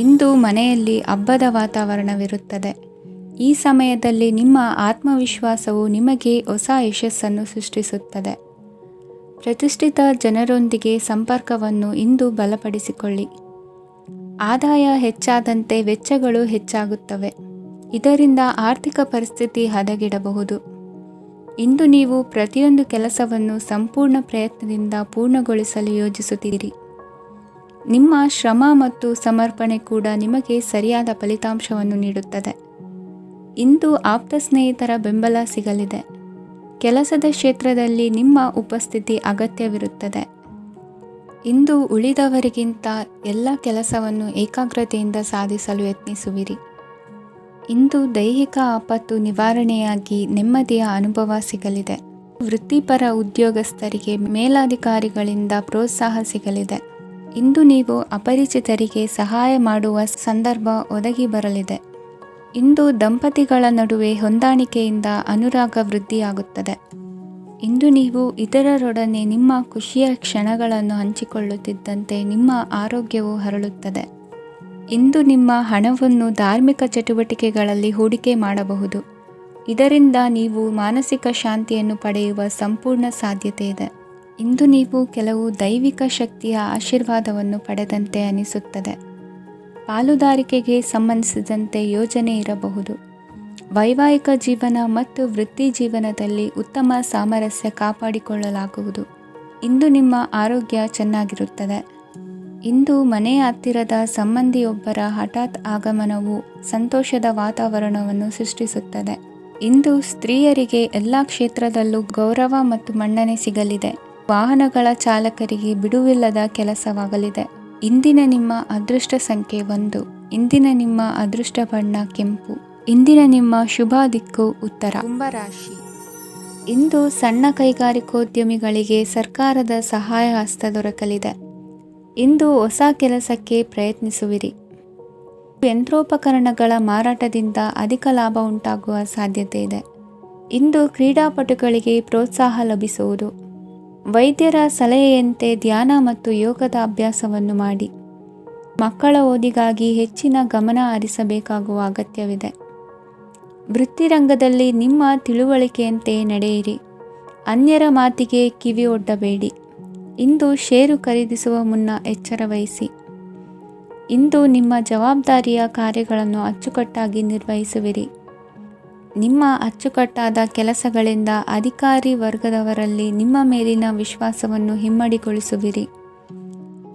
ಇಂದು ಮನೆಯಲ್ಲಿ ಹಬ್ಬದ ವಾತಾವರಣವಿರುತ್ತದೆ. ಈ ಸಮಯದಲ್ಲಿ ನಿಮ್ಮ ಆತ್ಮವಿಶ್ವಾಸವು ನಿಮಗೆ ಹೊಸ ಯಶಸ್ಸನ್ನು ಸೃಷ್ಟಿಸುತ್ತದೆ. ಪ್ರತಿಷ್ಠಿತ ಜನರೊಂದಿಗೆ ಸಂಪರ್ಕವನ್ನು ಇಂದು ಬಲಪಡಿಸಿಕೊಳ್ಳಿ. ಆದಾಯ ಹೆಚ್ಚಾದಂತೆ ವೆಚ್ಚಗಳು ಹೆಚ್ಚಾಗುತ್ತವೆ. ಇದರಿಂದ ಆರ್ಥಿಕ ಪರಿಸ್ಥಿತಿ ಹದಗೆಡಬಹುದು. ಇಂದು ನೀವು ಪ್ರತಿಯೊಂದು ಕೆಲಸವನ್ನು ಸಂಪೂರ್ಣ ಪ್ರಯತ್ನದಿಂದ ಪೂರ್ಣಗೊಳಿಸಲು ಯೋಜಿಸುತ್ತೀರಿ. ನಿಮ್ಮ ಶ್ರಮ ಮತ್ತು ಸಮರ್ಪಣೆ ಕೂಡ ನಿಮಗೆ ಸರಿಯಾದ ಫಲಿತಾಂಶವನ್ನು ನೀಡುತ್ತದೆ. ಇಂದು ಆಪ್ತ ಸ್ನೇಹಿತರ ಬೆಂಬಲ ಸಿಗಲಿದೆ. ಕೆಲಸದ ಕ್ಷೇತ್ರದಲ್ಲಿ ನಿಮ್ಮ ಉಪಸ್ಥಿತಿ ಅಗತ್ಯವಿರುತ್ತದೆ. ಇಂದು ಉಳಿದವರಿಗಿಂತ ಎಲ್ಲ ಕೆಲಸವನ್ನು ಏಕಾಗ್ರತೆಯಿಂದ ಸಾಧಿಸಲು ಯತ್ನಿಸುವಿರಿ. ಇಂದು ದೈಹಿಕ ಆಪತ್ತು ನಿವಾರಣೆಯಾಗಿ ನೆಮ್ಮದಿಯ ಅನುಭವ ಸಿಗಲಿದೆ. ವೃತ್ತಿಪರ ಉದ್ಯೋಗಸ್ಥರಿಗೆ ಮೇಲಾಧಿಕಾರಿಗಳಿಂದ ಪ್ರೋತ್ಸಾಹ ಸಿಗಲಿದೆ. ಇಂದು ನೀವು ಅಪರಿಚಿತರಿಗೆ ಸಹಾಯ ಮಾಡುವ ಸಂದರ್ಭ ಒದಗಿ ಬರಲಿದೆ. ಇಂದು ದಂಪತಿಗಳ ನಡುವೆ ಹೊಂದಾಣಿಕೆಯಿಂದ ಅನುರಾಗ ವೃದ್ಧಿಯಾಗುತ್ತದೆ. ಇಂದು ನೀವು ಇತರರೊಡನೆ ನಿಮ್ಮ ಖುಷಿಯ ಕ್ಷಣಗಳನ್ನು ಹಂಚಿಕೊಳ್ಳುತ್ತಿದ್ದಂತೆ ನಿಮ್ಮ ಆರೋಗ್ಯವು ಹರಳುತ್ತದೆ. ಇಂದು ನಿಮ್ಮ ಹಣವನ್ನು ಧಾರ್ಮಿಕ ಚಟುವಟಿಕೆಗಳಲ್ಲಿ ಹೂಡಿಕೆ ಮಾಡಬಹುದು. ಇದರಿಂದ ನೀವು ಮಾನಸಿಕ ಶಾಂತಿಯನ್ನು ಪಡೆಯುವ ಸಂಪೂರ್ಣ ಸಾಧ್ಯತೆ ಇದೆ. ಇಂದು ನೀವು ಕೆಲವು ದೈವಿಕ ಶಕ್ತಿಯ ಆಶೀರ್ವಾದವನ್ನು ಪಡೆದಂತೆ ಅನಿಸುತ್ತದೆ. ಪಾಲುದಾರಿಕೆಗೆ ಸಂಬಂಧಿಸಿದಂತೆ ಯೋಜನೆ ಇರಬಹುದು. ವೈವಾಹಿಕ ಜೀವನ ಮತ್ತು ವೃತ್ತಿ ಜೀವನದಲ್ಲಿ ಉತ್ತಮ ಸಾಮರಸ್ಯ ಕಾಪಾಡಿಕೊಳ್ಳಲಾಗುವುದು. ಇಂದು ನಿಮ್ಮ ಆರೋಗ್ಯ ಚೆನ್ನಾಗಿರುತ್ತದೆ. ಇಂದು ಮನೆಯ ಹತ್ತಿರದ ಸಂಬಂಧಿಯೊಬ್ಬರ ಹಠಾತ್ ಆಗಮನವು ಸಂತೋಷದ ವಾತಾವರಣವನ್ನು ಸೃಷ್ಟಿಸುತ್ತದೆ. ಇಂದು ಸ್ತ್ರೀಯರಿಗೆ ಎಲ್ಲ ಕ್ಷೇತ್ರದಲ್ಲೂ ಗೌರವ ಮತ್ತು ಮನ್ನಣೆ ಸಿಗಲಿದೆ. ವಾಹನಗಳ ಚಾಲಕರಿಗೆ ಬಿಡುವಿಲ್ಲದ ಕೆಲಸವಾಗಲಿದೆ. ಇಂದಿನ ನಿಮ್ಮ ಅದೃಷ್ಟ ಸಂಖ್ಯೆ 1. ಇಂದಿನ ನಿಮ್ಮ ಅದೃಷ್ಟ ಬಣ್ಣ ಕೆಂಪು. ಇಂದಿನ ನಿಮ್ಮ ಶುಭ ದಿಕ್ಕು ಉತ್ತರ. ಕುಂಭರಾಶಿ. ಇಂದು ಸಣ್ಣ ಕೈಗಾರಿಕೋದ್ಯಮಿಗಳಿಗೆ ಸರ್ಕಾರದ ಸಹಾಯ ಹಸ್ತ ದೊರಕಲಿದೆ. ಇಂದು ಹೊಸ ಕೆಲಸಕ್ಕೆ ಪ್ರಯತ್ನಿಸುವಿರಿ. ಯಂತ್ರೋಪಕರಣಗಳ ಮಾರಾಟದಿಂದ ಅಧಿಕ ಲಾಭ ಉಂಟಾಗುವ ಸಾಧ್ಯತೆ ಇದೆ. ಇಂದು ಕ್ರೀಡಾಪಟುಗಳಿಗೆ ಪ್ರೋತ್ಸಾಹ ಲಭಿಸುವುದು. ವೈದ್ಯರ ಸಲಹೆಯಂತೆ ಧ್ಯಾನ ಮತ್ತು ಯೋಗದ ಅಭ್ಯಾಸವನ್ನು ಮಾಡಿ. ಮಕ್ಕಳ ಓದಿಗಾಗಿ ಹೆಚ್ಚಿನ ಗಮನ ಹರಿಸಬೇಕಾಗುವ ಅಗತ್ಯವಿದೆ. ವೃತ್ತಿರಂಗದಲ್ಲಿ ನಿಮ್ಮ ತಿಳುವಳಿಕೆಯಂತೆ ನಡೆಯಿರಿ. ಅನ್ಯರ ಮಾತಿಗೆ ಕಿವಿ ಒಡ್ಡಬೇಡಿ. ಇಂದು ಷೇರು ಖರೀದಿಸುವ ಮುನ್ನ ಎಚ್ಚರ ವಹಿಸಿ. ಇಂದು ನಿಮ್ಮ ಜವಾಬ್ದಾರಿಯ ಕಾರ್ಯಗಳನ್ನು ಅಚ್ಚುಕಟ್ಟಾಗಿ ನಿರ್ವಹಿಸುವಿರಿ. ನಿಮ್ಮ ಅಚ್ಚುಕಟ್ಟಾದ ಕೆಲಸಗಳಿಂದ ಅಧಿಕಾರಿ ವರ್ಗದವರಲ್ಲಿ ನಿಮ್ಮ ಮೇಲಿನ ವಿಶ್ವಾಸವನ್ನು ಇಮ್ಮಡಿಗೊಳಿಸುವಿರಿ.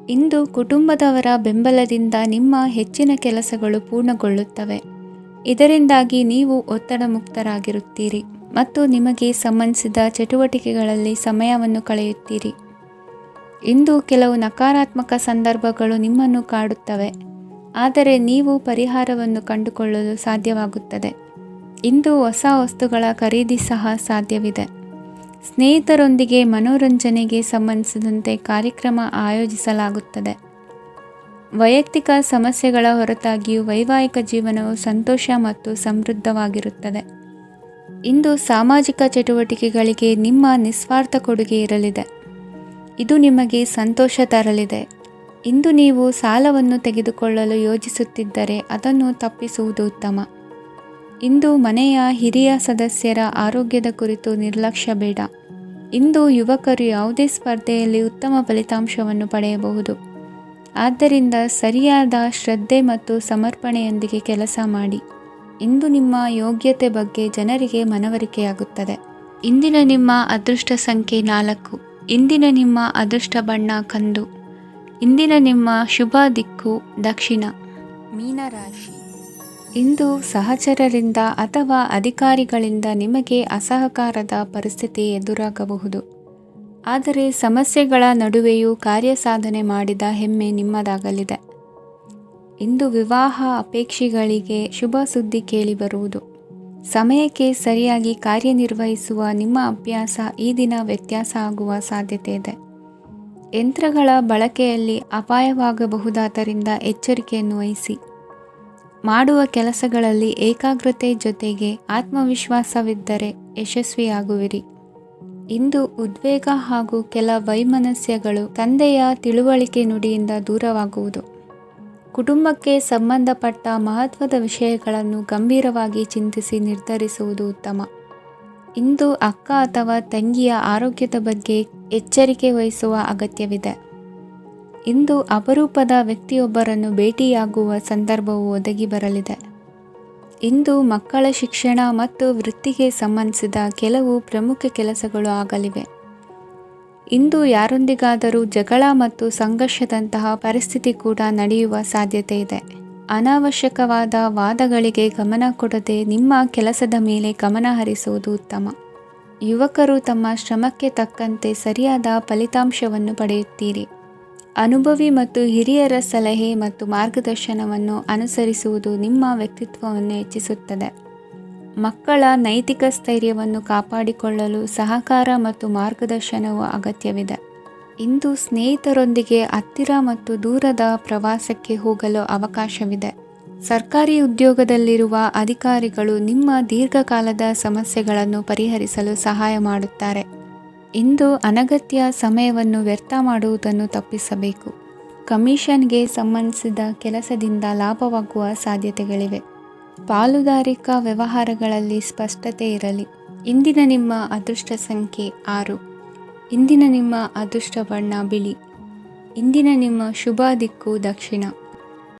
ಇಂದು ಕುಟುಂಬದವರ ಬೆಂಬಲದಿಂದ ನಿಮ್ಮ ಹೆಚ್ಚಿನ ಕೆಲಸಗಳು ಪೂರ್ಣಗೊಳ್ಳುತ್ತವೆ. ಇದರಿಂದಾಗಿ ನೀವು ಒತ್ತಡ ಮುಕ್ತರಾಗಿರುತ್ತೀರಿ ಮತ್ತು ನಿಮಗೆ ಸಂಬಂಧಿಸಿದ ಚಟುವಟಿಕೆಗಳಲ್ಲಿ ಸಮಯವನ್ನು ಕಳೆಯುತ್ತೀರಿ. ಇಂದು ಕೆಲವು ನಕಾರಾತ್ಮಕ ಸಂದರ್ಭಗಳು ನಿಮ್ಮನ್ನು ಕಾಡುತ್ತವೆ, ಆದರೆ ನೀವು ಪರಿಹಾರವನ್ನು ಕಂಡುಕೊಳ್ಳಲು ಸಾಧ್ಯವಾಗುತ್ತದೆ. ಇಂದು ಹೊಸ ವಸ್ತುಗಳ ಖರೀದಿ ಸಹ ಸಾಧ್ಯವಿದೆ. ಸ್ನೇಹಿತರೊಂದಿಗೆ ಮನೋರಂಜನೆಗೆ ಸಂಬಂಧಿಸಿದಂತೆ ಕಾರ್ಯಕ್ರಮ ಆಯೋಜಿಸಲಾಗುತ್ತದೆ. ವೈಯಕ್ತಿಕ ಸಮಸ್ಯೆಗಳ ಹೊರತಾಗಿಯೂ ವೈವಾಹಿಕ ಜೀವನವು ಸಂತೋಷ ಮತ್ತು ಸಮೃದ್ಧವಾಗಿರುತ್ತದೆ. ಇಂದು ಸಾಮಾಜಿಕ ಚಟುವಟಿಕೆಗಳಿಗೆ ನಿಮ್ಮ ನಿಸ್ವಾರ್ಥ ಕೊಡುಗೆ ಇರಲಿದೆ. ಇದು ನಿಮಗೆ ಸಂತೋಷ ತರಲಿದೆ. ಇಂದು ನೀವು ಸಾಲವನ್ನು ತೆಗೆದುಕೊಳ್ಳಲು ಯೋಜಿಸುತ್ತಿದ್ದರೆ ಅದನ್ನು ತಪ್ಪಿಸುವುದು ಉತ್ತಮ. ಇಂದು ಮನೆಯ ಹಿರಿಯ ಸದಸ್ಯರ ಆರೋಗ್ಯದ ಕುರಿತು ನಿರ್ಲಕ್ಷ್ಯ ಬೇಡ. ಇಂದು ಯುವಕರು ಯಾವುದೇ ಸ್ಪರ್ಧೆಯಲ್ಲಿ ಉತ್ತಮ ಫಲಿತಾಂಶವನ್ನು ಪಡೆಯಬಹುದು. ಆದ್ದರಿಂದ ಸರಿಯಾದ ಶ್ರದ್ಧೆ ಮತ್ತು ಸಮರ್ಪಣೆಯೊಂದಿಗೆ ಕೆಲಸ ಮಾಡಿ. ಇಂದು ನಿಮ್ಮ ಯೋಗ್ಯತೆ ಬಗ್ಗೆ ಜನರಿಗೆ ಮನವರಿಕೆಯಾಗುತ್ತದೆ. ಇಂದಿನ ನಿಮ್ಮ ಅದೃಷ್ಟ ಸಂಖ್ಯೆ 4. ಇಂದಿನ ನಿಮ್ಮ ಅದೃಷ್ಟ ಬಣ್ಣ ಕಂದು. ಇಂದಿನ ನಿಮ್ಮ ಶುಭ ದಿಕ್ಕು ದಕ್ಷಿಣ. ಮೀನರಾಶಿ. ಇಂದು ಸಹಚರರಿಂದ ಅಥವಾ ಅಧಿಕಾರಿಗಳಿಂದ ನಿಮಗೆ ಅಸಹಕಾರದ ಪರಿಸ್ಥಿತಿ ಎದುರಾಗಬಹುದು. ಆದರೆ ಸಮಸ್ಯೆಗಳ ನಡುವೆಯೂ ಕಾರ್ಯಸಾಧನೆ ಮಾಡಿದ ಹೆಮ್ಮೆ ನಿಮ್ಮದಾಗಲಿದೆ. ಇಂದು ವಿವಾಹ ಅಪೇಕ್ಷಿಗಳಿಗೆ ಶುಭ ಸುದ್ದಿ ಕೇಳಿಬರುವುದು. ಸಮಯಕ್ಕೆ ಸರಿಯಾಗಿ ಕಾರ್ಯನಿರ್ವಹಿಸುವ ನಿಮ್ಮ ಅಭ್ಯಾಸ ಈ ದಿನ ವ್ಯತ್ಯಾಸ ಆಗುವ ಸಾಧ್ಯತೆ ಇದೆ. ಯಂತ್ರಗಳ ಬಳಕೆಯಲ್ಲಿ ಅಪಾಯವಾಗಬಹುದಾದ್ದರಿಂದ ಎಚ್ಚರಿಕೆಯನ್ನು ವಹಿಸಿ. ಮಾಡುವ ಕೆಲಸಗಳಲ್ಲಿ ಏಕಾಗ್ರತೆ ಜೊತೆಗೆ ಆತ್ಮವಿಶ್ವಾಸವಿದ್ದರೆ ಯಶಸ್ವಿಯಾಗುವಿರಿ. ಇಂದು ಉದ್ವೇಗ ಹಾಗೂ ಕೆಲ ವೈಮನಸ್ಯಗಳು ತಂದೆಯ ತಿಳುವಳಿಕೆ ನುಡಿಯಿಂದ ದೂರವಾಗುವುದು. ಕುಟುಂಬಕ್ಕೆ ಸಂಬಂಧಪಟ್ಟ ಮಹತ್ವದ ವಿಷಯಗಳನ್ನು ಗಂಭೀರವಾಗಿ ಚಿಂತಿಸಿ ನಿರ್ಧರಿಸುವುದು ಉತ್ತಮ. ಇಂದು ಅಕ್ಕ ಅಥವಾ ತಂಗಿಯ ಆರೋಗ್ಯದ ಬಗ್ಗೆ ಎಚ್ಚರಿಕೆ ವಹಿಸುವ ಅಗತ್ಯವಿದೆ. ಇಂದು ಅಪರೂಪದ ವ್ಯಕ್ತಿಯೊಬ್ಬರನ್ನು ಭೇಟಿಯಾಗುವ ಸಂದರ್ಭವು ಒದಗಿ ಬರಲಿದೆ. ಇಂದು ಮಕ್ಕಳ ಶಿಕ್ಷಣ ಮತ್ತು ವೃತ್ತಿಗೆ ಸಂಬಂಧಿಸಿದ ಕೆಲವು ಪ್ರಮುಖ ಕೆಲಸಗಳು ಆಗಲಿವೆ. ಇಂದು ಯಾರೊಂದಿಗಾದರೂ ಜಗಳ ಮತ್ತು ಸಂಘರ್ಷದಂತಹ ಪರಿಸ್ಥಿತಿ ಕೂಡ ನಡೆಯುವ ಸಾಧ್ಯತೆ ಇದೆ. ಅನಾವಶ್ಯಕವಾದ ವಾದಗಳಿಗೆ ಗಮನ ಕೊಡದೆ ನಿಮ್ಮ ಕೆಲಸದ ಮೇಲೆ ಗಮನ ಹರಿಸುವುದು ಉತ್ತಮ. ಯುವಕರು ತಮ್ಮ ಶ್ರಮಕ್ಕೆ ತಕ್ಕಂತೆ ಸರಿಯಾದ ಫಲಿತಾಂಶವನ್ನು ಪಡೆಯುತ್ತೀರಿ. ಅನುಭವಿ ಮತ್ತು ಹಿರಿಯರ ಸಲಹೆ ಮತ್ತು ಮಾರ್ಗದರ್ಶನವನ್ನು ಅನುಸರಿಸುವುದು ನಿಮ್ಮ ವ್ಯಕ್ತಿತ್ವವನ್ನು ಹೆಚ್ಚಿಸುತ್ತದೆ. ಮಕ್ಕಳ ನೈತಿಕ ಸ್ಥೈರ್ಯವನ್ನು ಕಾಪಾಡಿಕೊಳ್ಳಲು ಸಹಕಾರ ಮತ್ತು ಮಾರ್ಗದರ್ಶನವು ಅಗತ್ಯವಿದೆ. ಇಂದು ಸ್ನೇಹಿತರೊಂದಿಗೆ ಹತ್ತಿರ ಮತ್ತು ದೂರದ ಪ್ರವಾಸಕ್ಕೆ ಹೋಗಲು ಅವಕಾಶವಿದೆ. ಸರ್ಕಾರಿ ಉದ್ಯೋಗದಲ್ಲಿರುವ ಅಧಿಕಾರಿಗಳು ನಿಮ್ಮ ದೀರ್ಘಕಾಲದ ಸಮಸ್ಯೆಗಳನ್ನು ಪರಿಹರಿಸಲು ಸಹಾಯ ಮಾಡುತ್ತಾರೆ. ಇಂದು ಅನಗತ್ಯ ಸಮಯವನ್ನು ವ್ಯರ್ಥ ಮಾಡುವುದನ್ನು ತಪ್ಪಿಸಬೇಕು. ಕಮಿಷನ್ಗೆ ಸಂಬಂಧಿಸಿದ ಕೆಲಸದಿಂದ ಲಾಭವಾಗುವ ಸಾಧ್ಯತೆಗಳಿವೆ. ಪಾಲುದಾರಿಕಾ ವ್ಯವಹಾರಗಳಲ್ಲಿ ಸ್ಪಷ್ಟತೆ ಇರಲಿ. ಇಂದಿನ ನಿಮ್ಮ ಅದೃಷ್ಟ ಸಂಖ್ಯೆ 6. ಇಂದಿನ ನಿಮ್ಮ ಅದೃಷ್ಟ ಬಣ್ಣ ಬಿಳಿ. ಇಂದಿನ ನಿಮ್ಮ ಶುಭ ದಿಕ್ಕು ದಕ್ಷಿಣ.